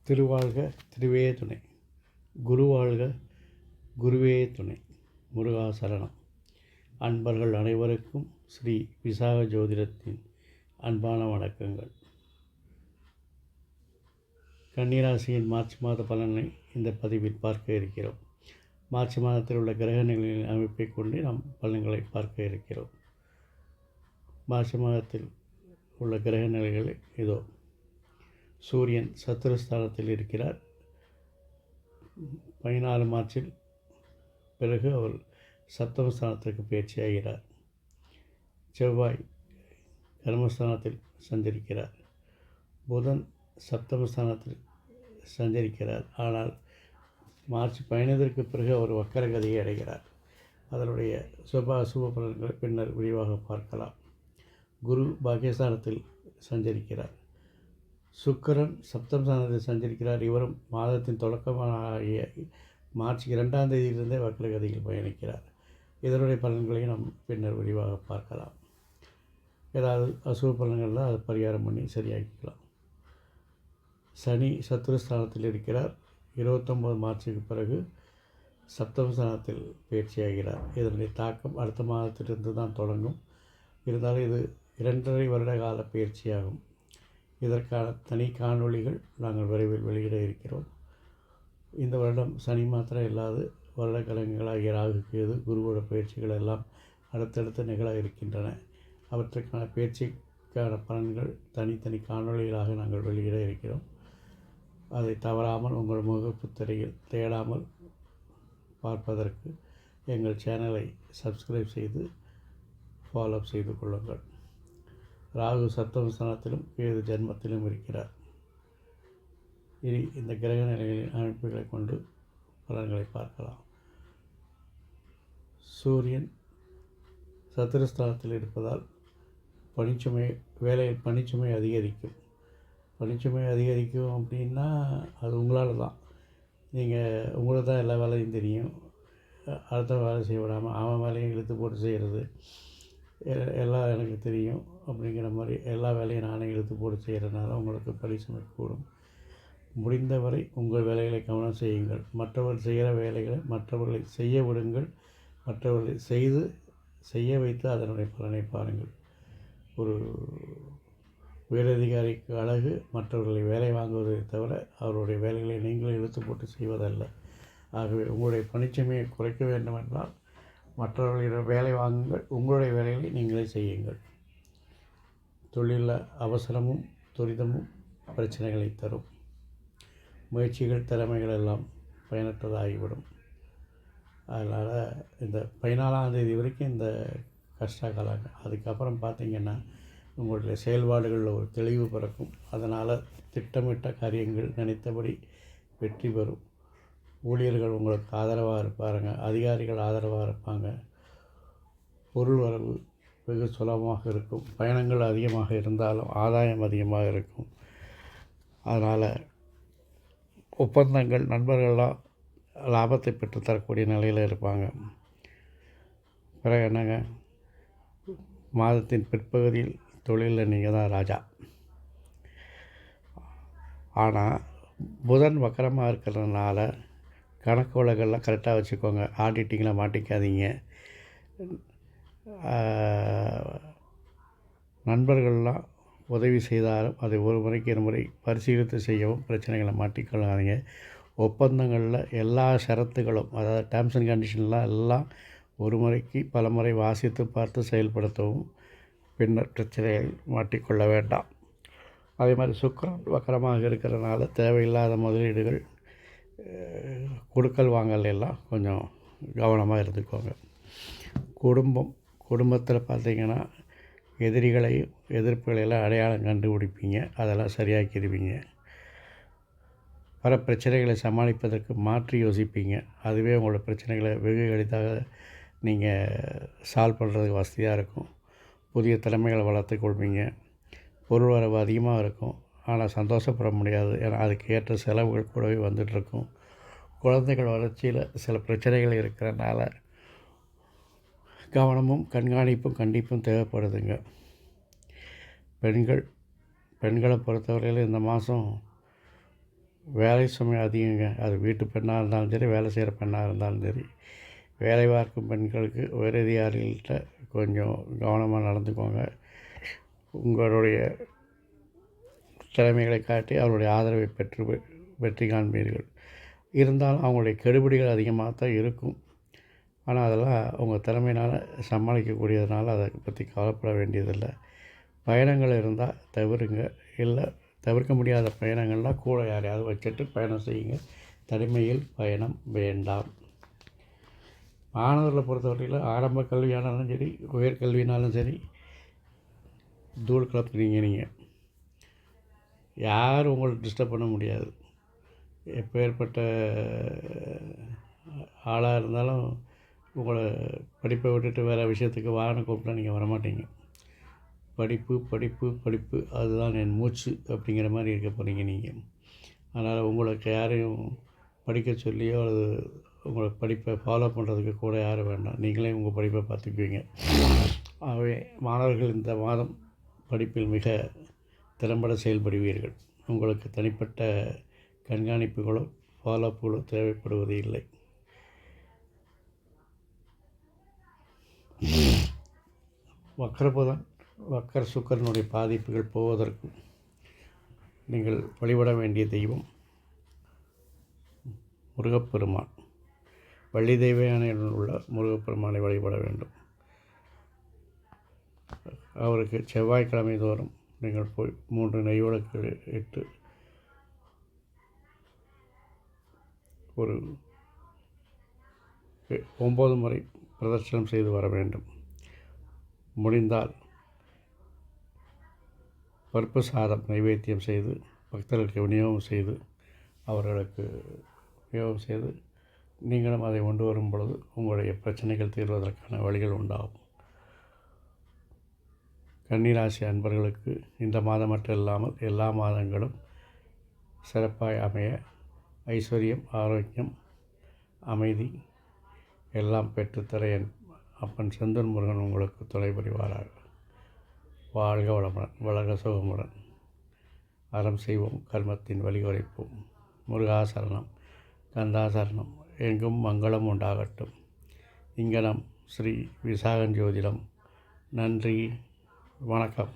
திருவாழ்க திருவே துணை, குருவாழ்க குருவே துணை, முருகா சரணம். அன்பர்கள் அனைவருக்கும் ஸ்ரீ விசாக ஜோதிடத்தின் அன்பான வணக்கங்கள். கன்னிராசியின் மார்ச் மாத பலனை இந்த பதிவில் பார்க்க இருக்கிறோம். மார்ச் மாதத்தில் உள்ள கிரகநிலைகளின் அமைப்பை கொண்டு நாம் பலன்களை பார்க்க இருக்கிறோம். மார்ச் மாதத்தில் உள்ள கிரக நிலைகள் இதோ. சூரியன் சத்துருஸ்தானத்தில் இருக்கிறார். 14 மார்ச்சில் பிறகு அவர் சப்தமஸ்தானத்திற்கு பயிற்சியாகிறார். செவ்வாய் கர்மஸ்தானத்தில் சஞ்சரிக்கிறார். புதன் சப்தமஸ்தானத்தில் சஞ்சரிக்கிறார். ஆனால் மார்ச் 15 பிறகு அவர் வக்கரகதியை அடைகிறார். அதனுடைய சுப பலன்களை பின்னர் விரிவாக பார்க்கலாம். குரு பாக்கியஸ்தானத்தில் சஞ்சரிக்கிறார். சுக்கிரன் சப்தமஸ்தானத்தில் சஞ்சரிக்கிறார். இவரும் மாதத்தின் தொடக்கமாகிய மார்ச் 2ஆம் தேதியிலிருந்தே வக்கரகதியில் பயணிக்கிறார். இதனுடைய பலன்களை நாம் பின்னர் விரிவாக பார்க்கலாம். ஏதாவது அசுப பலன்களில் அதை பரிகாரம் பண்ணி சரியாக்கிக்கலாம். சனி சத்துருஸ்தானத்தில் இருக்கிறார். 29 மார்ச்சுக்கு பிறகு சப்தமஸ்தானத்தில் பயிற்சியாகிறார். இதனுடைய தாக்கம் அடுத்த மாதத்திலிருந்து தான் தொடங்கும். இருந்தாலும் இது 2.5 வருட கால பயிற்சியாகும். இதற்கான தனி காணொளிகள் நாங்கள் விரைவில் வெளியிட இருக்கிறோம். இந்த வருடம் சனி மாத்திரம் இல்லாது வருட கலங்களாகிய ராகு கேது குருவோட பயிற்சிகள் எல்லாம் அடுத்தடுத்து நிகழ இருக்கின்றன. அவற்றுக்கான பயிற்சிக்கான பலன்கள் தனித்தனி காணொளிகளாக நாங்கள் வெளியிட இருக்கிறோம். அதை தவறாமல் உங்கள் முகப்பு திரையில் தேடாமல் பார்ப்பதற்கு எங்கள் சேனலை சப்ஸ்கிரைப் செய்து ஃபாலோ செய்து கொள்ளுங்கள். ராகு சப்தமஸ்தானத்திலும் கேது ஜென்மத்திலும் இருக்கிறார். இனி இந்த கிரக நிலைகளின் அமைப்புகளை கொண்டு பலன்களை பார்க்கலாம். சூரியன் சத்துருஸ்தானத்தில் இருப்பதால் வேலையில் பணிச்சுமை அதிகரிக்கும். பணிச்சுமை அதிகரிக்கும் அப்படின்னா அது உங்களால் தான். உங்களுக்கு தான் எல்லா வேலையும் தெரியும். அடுத்த வேலை செய்ய விடாமல் அவன் வேலையும் இழுத்து போட்டு செய்கிறது எல்லாம் எனக்கு தெரியும் அப்படிங்கிற மாதிரி எல்லா வேலையும் நானே இழுத்து போட்டு செய்கிறதுனால உங்களுக்கு பணிச்சுமை கூடும். முடிந்தவரை உங்கள் வேலைகளை கவனம் செய்யுங்கள். மற்றவர்கள் செய்கிற வேலைகளை மற்றவர்களை செய்ய விடுங்கள். மற்றவர்களை செய்ய வைத்து அதனுடைய பலனை பாருங்கள். ஒரு உயரதிகாரிக்கு அழகு மற்றவர்களை வேலை வாங்குவதை தவிர அவருடைய வேலைகளை நீங்களே இழுத்து போட்டு செய்வதல்ல. ஆகவே உங்களுடைய பணிச்சுமையை குறைக்க வேண்டுமென்றால் மற்றவர்களிடம் வேலை வாங்குங்கள். உங்களுடைய வேலைகளை நீங்களே செய்யுங்கள். தொழிலில் அவசரமும் துரிதமும் பிரச்சனைகளை தரும். முயற்சிகள் திறமைகள் எல்லாம் பயனற்றதாகிவிடும். அதனால் இந்த 14ஆம் தேதி வரைக்கும் இந்த கஷ்ட காலங்க. அதுக்கப்புறம் பார்த்திங்கன்னா உங்களுடைய செயல்பாடுகளில் ஒரு தெளிவு பிறக்கும். அதனால் திட்டமிட்ட காரியங்கள் நினைத்தபடி வெற்றி பெறும். ஊழியர்கள் உங்களுக்கு ஆதரவாக இருப்பாருங்க. அதிகாரிகள் ஆதரவாக இருப்பாங்க. பொருள் வரவு வெகு சுலபமாக இருக்கும். பயணங்கள் அதிகமாக இருந்தாலும் ஆதாயம் அதிகமாக இருக்கும். அதனால் ஒப்பந்தங்கள் நண்பர்கள்லாம் லாபத்தை பெற்றுத்தரக்கூடிய நிலையில் இருப்பாங்க. பிறகு என்னங்க, மாதத்தின் பிற்பகுதியில் தொழிலில் நீங்கள் தான் ராஜா. ஆனால் புதன் வக்கரமாக இருக்கிறதுனால கணக்கு வழக்கெல்லாம் கரெக்டாக வச்சுக்கோங்க. ஆடிட்டிங்கில் மாட்டிக்காதீங்க. நண்பர்கள்லாம் உதவி செய்தாலும் அதை ஒரு முறைக்கு 2 முறை பரிசீலித்து செய்யவும் பிரச்சனைகளை மாட்டிக்கொள்ளாதீங்க. ஒப்பந்தங்களில் எல்லா ஷரத்துகளும், அதாவது டேர்ம்ஸ் அண்ட் கண்டிஷன்லாம் எல்லாம் ஒரு முறைக்கு பல முறை வாசித்து பார்த்து செயல்படுத்தவும். பின்னர் பிரச்சனைகள் மாட்டிக்கொள்ள வேண்டாம். அதே மாதிரி சுக்கிரன் வக்கரமாக இருக்கிறதுனால தேவையில்லாத முதலீடுகள், கொடுக்கல் வாங்கல் எல்லாம் கொஞ்சம் கவனமாக இருந்துக்கோங்க. குடும்பத்தில் பார்த்திங்கன்னா எதிர்ப்புகளையெல்லாம் அடையாளம் கண்டுபிடிப்பீங்க. அதெல்லாம் சரியாக்கிடுவீங்க. வர பிரச்சனைகளை சமாளிப்பதற்கு மாற்றி யோசிப்பீங்க. அதுவே உங்களோட பிரச்சனைகளை வெகு எளிதாக நீங்கள் சால்வ் பண்ணுறதுக்கு வசதியாக இருக்கும். புதிய திறமைகளை வளர்த்து கொள்வீங்க. பொருள் வரவு அதிகமாக இருக்கும். ஆனால் சந்தோஷப்பட முடியாது. ஏன்னா அதுக்கு ஏற்ற செலவுகள் கூடவே வந்துட்டுருக்கும். குழந்தைகள் வளர்ச்சியில் சில பிரச்சனைகள் இருக்கிறனால கவனமும் கண்காணிப்பும் கண்டிப்பும் தேவைப்படுதுங்க. பெண்களை பொறுத்தவரையில் இந்த மாதம் வேலை சுமை அதிகங்க. அது வீட்டு பெண்ணாக இருந்தாலும் சரி, வேலை செய்கிற பெண்ணாக இருந்தாலும் சரி. வேலை பார்க்கும் பெண்களுக்கு உயரதிகாரிகள்கிட்ட கொஞ்சம் கவனமாக நடந்துக்கோங்க. உங்களுடைய திறமைகளை காட்டி அவருடைய ஆதரவை வெற்றி காண்பீர்கள். இருந்தாலும் அவங்களுடைய கெடுபிடிகள் அதிகமாக தான் இருக்கும். ஆனால் அதெல்லாம் உங்கள் திறமையினால் சமாளிக்கக்கூடியதுனால அதை பற்றி கவலைப்பட வேண்டியதில்லை. பயணங்கள் இருந்தால் தவிருங்க. இல்லை தவிர்க்க முடியாத பயணங்கள்லாம் கூட யாரையாவது வச்சுட்டு பயணம் செய்யுங்க. தனிமையில் பயணம் வேண்டாம். மாணவர்களை பொறுத்தவரையில் ஆரம்ப கல்வியானாலும் சரி, உயர்கல்வினாலும் சரி, தூள் கலப்புறீங்க. நீங்கள் யாரும் உங்களை டிஸ்டர்ப் பண்ண முடியாது. எப்பேற்பட்ட ஆளாக இருந்தாலும் உங்களை படிப்பை விட்டுட்டு வேறு விஷயத்துக்கு வாகனம் கூப்பிட்டா நீங்கள் வரமாட்டீங்க. படிப்பு படிப்பு படிப்பு அதுதான் என் மூச்சு அப்படிங்கிற மாதிரி இருக்க போகிறீங்க நீங்கள். அதனால் உங்களுக்கு யாரையும் படிக்க சொல்லியோ அல்லது உங்களை படிப்பை ஃபாலோ பண்ணுறதுக்கு கூட யாரும் வேண்டாம். நீங்களே உங்கள் படிப்பை பார்த்துக்குவீங்க. ஆகவே மாணவர்கள் இந்த மாதம் படிப்பில் மிக திறம்பட செயல்படுவீர்கள். உங்களுக்கு தனிப்பட்ட கண்காணிப்புகளோ ஃபாலோப்புகளோ தேவைப்படுவது இல்லை. வக்கர சுக்கரனுடைய பாதிப்புகள் போவதற்கு நீங்கள் வழிபட வேண்டிய தெய்வம் முருகப்பெருமான். வள்ளி தெய்வயானையுடன் உள்ள முருகப்பெருமானை வழிபட வேண்டும். அவருக்கு செவ்வாய்க்கிழமை தோறும் நீங்கள் போய் 3 நெய் விளக்கு இட்டு ஒரு 9 முறை பிரதட்சணம் செய்து வர வேண்டும். முடிந்தால் பருப்பு சாதம் நைவேத்தியம் செய்து பக்தர்களுக்கு விநியோகம் செய்து நீங்களும் அதை கொண்டு வரும் பொழுது உங்களுடைய பிரச்சனைகள் தீர்வதற்கான வழிகள் உண்டாகும். கன்னிராசி அன்பர்களுக்கு இந்த மாதம் மட்டும் இல்லாமல் எல்லா மாதங்களும் சிறப்பாய் அமைய ஐஸ்வர்யம், ஆரோக்கியம், அமைதி எல்லாம் பெற்றுத்தர என் அப்பன் செந்தூர் முருகன் உங்களுக்கு துணை புரிவாராக. வாழ்க வளமுடன், வளர்க சுகமுடன். அறம் செய்வோம், கர்மத்தின் வழி குறைப்போம். முருகாசரணம், கந்தாசரணம். எங்கும் மங்களம் உண்டாகட்டும். இங்கனம் ஸ்ரீ விசாகன் ஜோதிடம். நன்றி, வணக்கம்.